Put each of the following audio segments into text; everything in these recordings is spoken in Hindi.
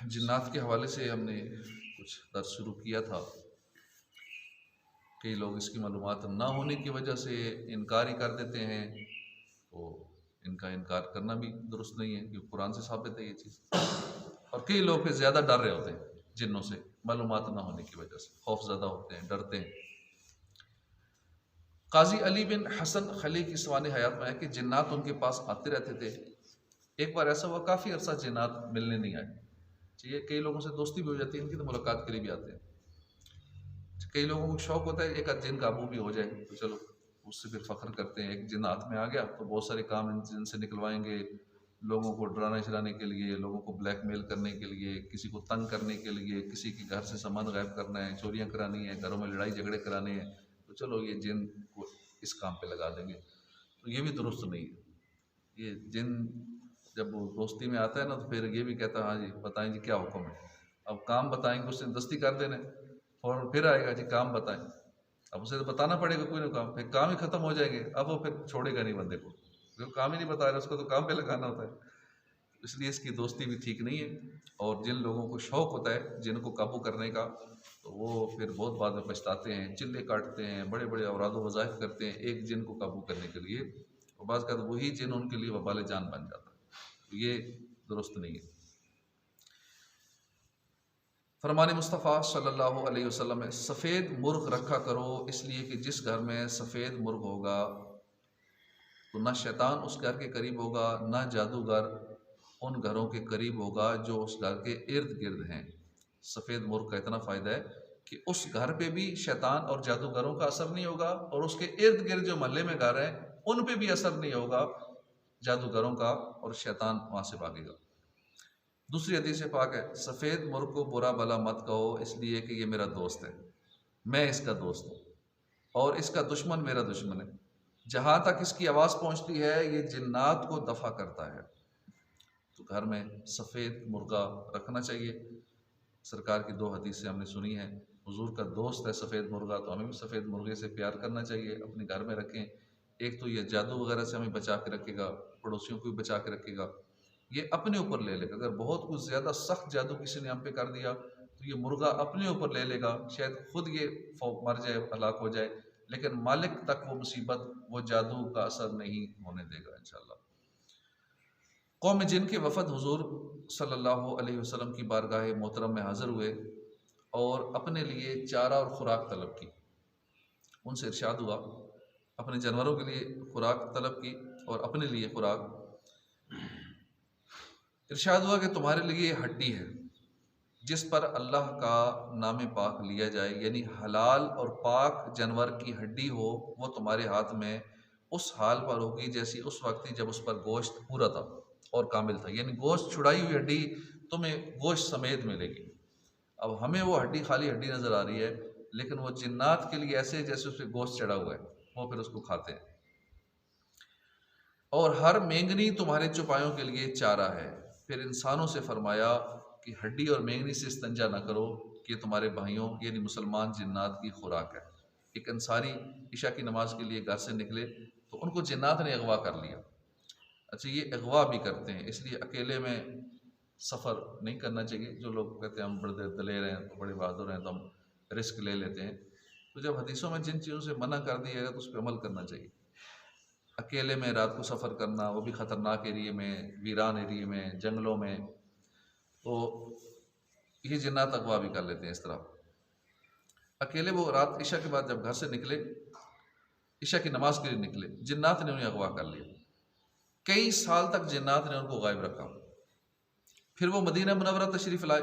जिन्नात के हवाले से हमने कुछ दर्स शुरू किया था। कई लोग इसकी मालूमात ना होने की वजह से इनकार ही कर देते हैं, तो इनका इनकार करना भी दुरुस्त नहीं है क्योंकि कुरान से साबित है ये चीज़। और कई लोग फिर ज़्यादा डर रहे होते हैं जिन्नों से, मालूमात ना होने की वजह से खौफज़दा होते हैं, डरते हैं। काजी अली बिन हसन खली की सवान हयात में है कि जिन्नात उनके पास आते रहते थे। एक बार ऐसा हुआ, काफ़ी अरसा जिन्नात मिलने नहीं आए। चाहिए कई लोगों से दोस्ती भी हो जाती है इनकी, तो मुलाकात के लिए भी आते हैं। कई लोगों को शौक होता है एक आध जिन काबू भी हो जाए तो चलो उससे फिर फख्र करते हैं। एक जिन हाथ में आ गया तो बहुत सारे काम इन जिन से निकलवाएंगे, लोगों को डराने चलाने के लिए, लोगों को ब्लैकमेल करने के लिए, किसी को तंग करने के लिए, किसी के घर से सामान गायब करना है, चोरियां करानी है, घरों में लड़ाई झगड़े कराने हैं, तो चलो ये जिन को इस काम पे लगा देंगे। तो ये भी दुरुस्त नहीं है। ये जिन जब वो दोस्ती में आता है ना तो फिर ये भी कहता है हाँ जी बताएं जी क्या हुक्म है। अब काम बताएंगे उसने दस्ती कर देना है, और फिर आएगा जी काम बताएं। अब उसे तो बताना पड़ेगा कोई ना काम, फिर काम ही खत्म हो जाएंगे। अब वो फिर छोड़ेगा नहीं बंदे को, जो काम ही नहीं बता रहा उसको तो काम पे लगाना होता है। इसलिए इसकी दोस्ती भी ठीक नहीं है। और जिन लोगों को शौक होता है जिनको काबू करने का, तो वो फिर बहुत बाद में पछताते हैं, चिल्ले काटते हैं, बड़े बड़े औराद वज़ाइफ करते हैं एक जिन को काबू करने के लिए, और बाज़ का वही जिन उनके लिए वबाल जान बन जाता है। तो ये दुरुस्त नहीं है। फरमान मुस्तफ़ा सल्लल्लाहु अलैहि वसल्लम में सफ़ेद मुर्ग रखा करो, इसलिए कि जिस घर में सफ़ेद मुर्ग होगा तो ना शैतान उस घर के करीब होगा, ना जादूगर उन घरों के करीब होगा जो उस घर के इर्द गिर्द हैं। सफ़ेद मुर्ग का इतना फ़ायदा है कि उस घर पे भी शैतान और जादूगरों का असर नहीं होगा, और उसके इर्द गिर्द जो मोहल्ले में घर हैं उन पे भी असर नहीं होगा जादूगरों का, और शैतान वहाँ से भागेगा। दूसरी हदीस पाक है, सफ़ेद मुर्ग को बुरा भला मत कहो, इसलिए कि ये मेरा दोस्त है, मैं इसका दोस्त हूँ, और इसका दुश्मन मेरा दुश्मन है। जहाँ तक इसकी आवाज़ पहुँचती है ये जिन्नात को दफ़ा करता है। तो घर में सफ़ेद मुर्गा रखना चाहिए। सरकार की दो हदीसें हमने सुनी हैं, हुजूर का दोस्त है सफ़ेद मुर्गा, तो हमें भी सफ़ेद मुर्गे से प्यार करना चाहिए, अपने घर में रखें। एक तो ये जादू वगैरह से हमें बचा के रखेगा, पड़ोसियों को भी बचा के रखेगा। ये अपने ऊपर ले लेगा, अगर बहुत कुछ ज़्यादा सख्त जादू किसी ने हम पे कर दिया तो ये मुर्गा अपने ऊपर ले लेगा, शायद खुद ये मर जाए, हलाक हो जाए, लेकिन मालिक तक वो मुसीबत, वो जादू का असर नहीं होने देगा इंशाअल्लाह। कौम जिन के वफ़द हुजूर सल्लल्लाहु अलैहि वसल्लम की बारगाह मोहतरम में हाज़िर हुए और अपने लिए चारा और ख़ुराक तलब की। उनसे इरशाद हुआ, अपने जानवरों के लिए ख़ुराक तलब की और अपने लिए ख़ुराक। इरशाद हुआ कि तुम्हारे लिए हड्डी है जिस पर अल्लाह का नाम पाक लिया जाए, यानी हलाल और पाक जानवर की हड्डी हो, वो तुम्हारे हाथ में उस हाल पर होगी जैसी उस वक्त जब उस पर गोश्त पूरा था और कामिल था, यानी गोश्त छुड़ाई हुई हड्डी तुम्हें गोश्त समेत मिलेगी। अब हमें वो हड्डी खाली हड्डी नज़र आ रही है, लेकिन वो जिन्नात के लिए ऐसे जैसे उस पर गोश्त चढ़ा हुआ है, वो फिर उसको खाते हैं। और हर मेंगनी तुम्हारे चौपायों के लिए चारा है। फिर इंसानों से फरमाया कि हड्डी और मेंगनी से इस्तंजा न करो कि ये तुम्हारे भाइयों यानी मुसलमान जिन्नात की खुराक है। एक अंसारी इशा की नमाज के लिए घर से निकले तो उनको जिन्नात ने अगवा कर लिया। अच्छा, ये अगवा भी करते हैं, इसलिए अकेले में सफ़र नहीं करना चाहिए। जो लोग कहते हैं हम बड़े दलेर हैं, तो बड़े बहादुर हैं, तो हम रिस्क ले लेते हैं, तो जब हदीसों में जिन चीज़ों से मना कर दिया गया तो उस पर अमल करना चाहिए। अकेले में रात को सफ़र करना, वो भी ख़तरनाक एरिए में, वीरान एरिए में, जंगलों में, तो ये जिन्नात अगवा भी कर लेते हैं इस तरह। अकेले वो रात इशा के बाद जब घर से निकले, इशा की नमाज के लिए निकले, जिन्नात ने उन्हें अगवा कर लिया। कई साल तक जिन्नात ने उनको गायब रखा। फिर वो मदीना मुनव्वरा तशरीफ़ लाए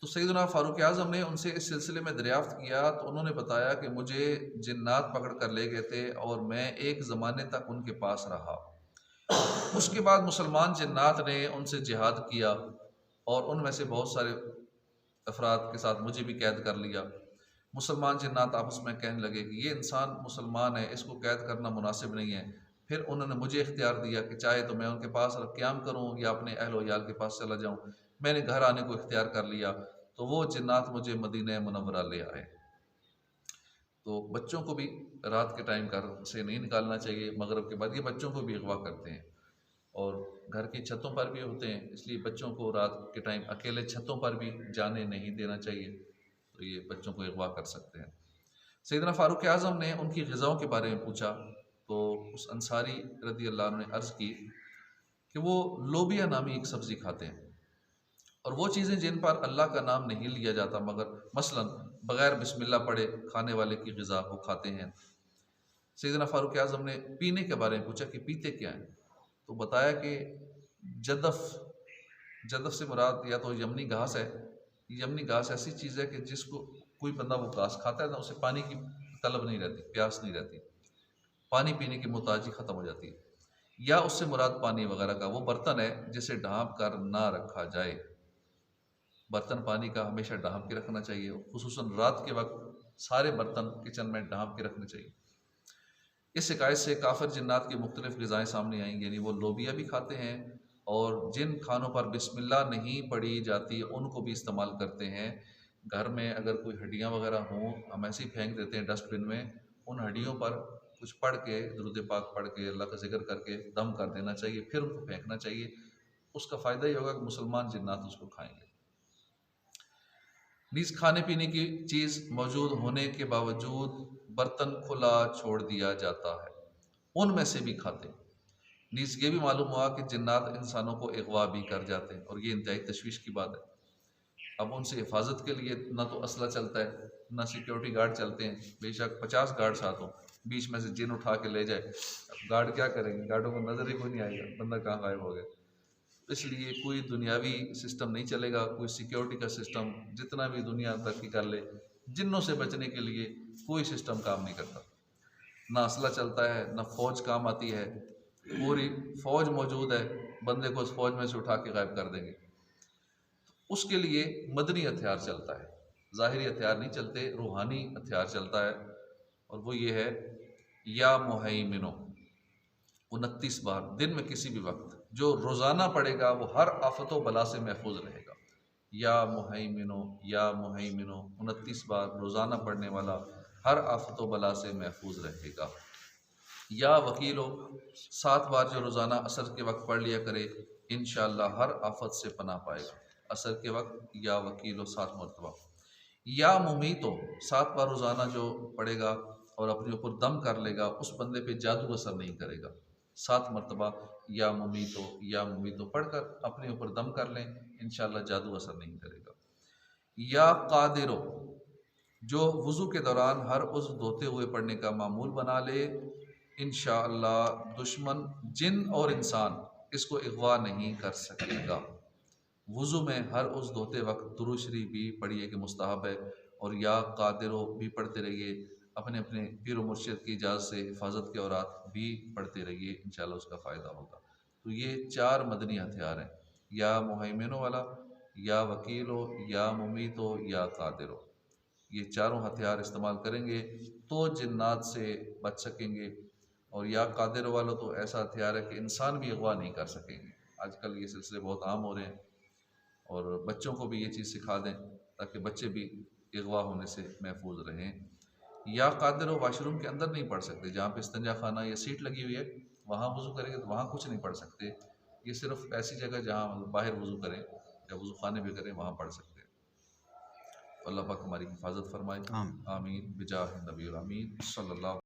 तो सैयदना फ़ारूक आज़म ने उनसे इस सिलसिले में दरियाफ़्त किया, तो उन्होंने बताया कि मुझे जिन्नात पकड़ कर ले गए थे और मैं एक ज़माने तक उनके पास रहा। उसके बाद मुसलमान जिन्नात ने उनसे जिहाद किया और उनमें से बहुत सारे अफराद के साथ मुझे भी कैद कर लिया। मुसलमान जिन्नात आपस में कहने लगे कि ये इंसान मुसलमान है, इसको कैद करना मुनासिब नहीं है। फिर उन्होंने मुझे इख्तियार दिया कि चाहे तो मैं उनके पास क़याम करूँ या अपने अहल व याल के पास चला जाऊँ। मैंने घर आने को इख्तियार कर लिया, तो वो जिन्नात मुझे मदीना मुनव्वरा ले आए। तो बच्चों को भी रात के टाइम घर से नहीं निकालना चाहिए, मगरिब के बाद ये बच्चों को भी अगवा करते हैं। और घर की छतों पर भी होते हैं, इसलिए बच्चों को रात के टाइम अकेले छतों पर भी जाने नहीं देना चाहिए, तो ये बच्चों को अगवा कर सकते हैं। सैयदना फ़ारूक आज़म ने उनकी ग़िज़ाओं के बारे में पूछा, तो उस अंसारी रज़ी अल्लाह अन्हु ने अर्ज़ की कि वो लोबिया नामी एक सब्ज़ी खाते हैं, और वो चीज़ें जिन पर अल्लाह का नाम नहीं लिया जाता, मगर मसलन बग़ैर बिस्मिल्लाह पढ़े खाने वाले की ग़िज़ा वो खाते हैं। सैयदना फ़ारूक आज़म ने पीने के बारे में पूछा कि पीते क्या हैं, तो बताया कि जदफ़, जदफ़ से मुराद या तो यमनी घास है। यमनी घास ऐसी चीज़ है कि जिसको कोई बंदा वो घास खाता है ना, उसे पानी की तलब नहीं रहती, प्यास नहीं रहती, पानी पीने की मुताजी ख़त्म हो जाती है। या उससे मुराद पानी वगैरह का वो बर्तन है जिसे ढाँप कर ना रखा जाए। बर्तन पानी का हमेशा ढाँप के रखना चाहिए, खुसूसन रात के वक्त सारे बर्तन किचन में ढाँप के रखने चाहिए। इस शिकायत से काफिर जिन्नात की मुख्तलिफ ग़िज़ाएँ सामने आएंगी, यानी वो लोबिया भी खाते हैं, और जिन खानों पर बिस्मिल्लाह नहीं पढ़ी जाती उनको भी इस्तेमाल करते हैं। घर में अगर कोई हड्डियाँ वगैरह हों, हम ऐसे ही फेंक देते हैं डस्टबिन में, उन हड्डियों पर कुछ पढ़ के, दुरूद पाक पढ़ के, अल्लाह का जिक्र करके दम कर देना चाहिए, फिर उनको फेंकना चाहिए। उसका फ़ायदा ये होगा कि मुसलमान जिन्नात उसको खाएंगे। नीज़ खाने पीने की चीज़ मौजूद होने के बावजूद बर्तन खुला छोड़ दिया जाता है, उनमें से भी खाते हैं। नीज़ ये भी मालूम हुआ कि जिन्नात इंसानों को अगवा भी कर जाते हैं, और ये इंतहाई तशवीश की बात है। अब उनसे हिफाजत के लिए ना तो असला चलता है, ना सिक्योरिटी गार्ड चलते हैं, बेशक 50 गार्ड साथ हों, बीच में से जिन उठा के ले जाए, गार्ड क्या करेंगे? गार्डों को नज़र ही कोई नहीं आएगा बंदा कहाँ गायब हो गया। इसलिए कोई दुनियावी सिस्टम नहीं चलेगा, कोई सिक्योरिटी का सिस्टम जितना भी दुनिया तरक्की कर ले, जिन्नों से बचने के लिए कोई सिस्टम काम नहीं करता। ना असला चलता है, ना फौज काम आती है। पूरी फौज मौजूद है, बंदे को उस फौज में से उठा के गायब कर देंगे। उसके लिए मदनी हथियार चलता है, ज़ाहिरी हथियार नहीं चलते, रूहानी हथियार चलता है, और वो ये है या मुहैमिनो। 29 बार दिन में किसी भी वक्त जो रोज़ाना पढ़ेगा वो हर आफत व बला से महफूज रहेगा। या मुहैमिनो, या मुहैमिनो 29 बार रोज़ाना पढ़ने वाला हर आफत व बला से महफूज रहेगा। या वकीलो 7 बार जो रोज़ाना असर के वक्त पढ़ लिया करे, इंशाअल्लाह हर आफत से पनाह पाएगा। असर के वक्त या वकीलो 7 मरतबा। या मुमीतो 7 बार रोज़ाना जो पढ़ेगा और अपने ऊपर दम कर लेगा, उस बंदे पे जादू असर नहीं करेगा। 7 मरतबा या मुमीतो पढ़कर अपने ऊपर दम कर लें, इंशाअल्लाह जादू असर नहीं करेगा। या कादिरो जो वज़ू के दौरान हर उज़्व धोते हुए पढ़ने का मामूल बना ले, इंशाअल्लाह दुश्मन जिन और इंसान इसको अगवा नहीं कर सकेगा। वज़ू में हर उस धोते वक्त दुरूद शरीफ भी पढ़िए कि मुस्तहब है, और या कादिरो भी पढ़ते रहिए, अपने अपने पीर व मुर्शिद की इजाज़त से हिफाजत के औरात भी पढ़ते रहिए, इंशाअल्लाह उसका फ़ायदा होगा। तो ये 4 मदनी हथियार हैं, या मुहैमिनो वाला, या वकीलो, या मुमीतो, या कादिरो। ये चारों हथियार इस्तेमाल करेंगे तो जिन्नात से बच सकेंगे। और या कादिर वालों तो ऐसा हथियार है कि इंसान भी अगवा नहीं कर सकेंगे। आजकल ये सिलसिले बहुत आम हो रहे हैं, और बच्चों को भी ये चीज़ सिखा दें ताकि बच्चे भी अगवा होने से महफूज रहें। या कादिर वाशरूम के अंदर नहीं पढ़ सकते, जहाँ पे इस्तिंजा खाना या सीट लगी हुई है वहाँ वज़ू करेंगे तो वहाँ कुछ नहीं पढ़ सकते। ये सिर्फ ऐसी जगह जहाँ बाहर वज़ू करें या वज़ू खाने भी करें वहाँ पढ़ सकते हैं। तो अल्लाह पाक हमारी हिफाजत फरमाए, आमीन। आमीन बिजाह नबी अमीन सल्लल्लाहु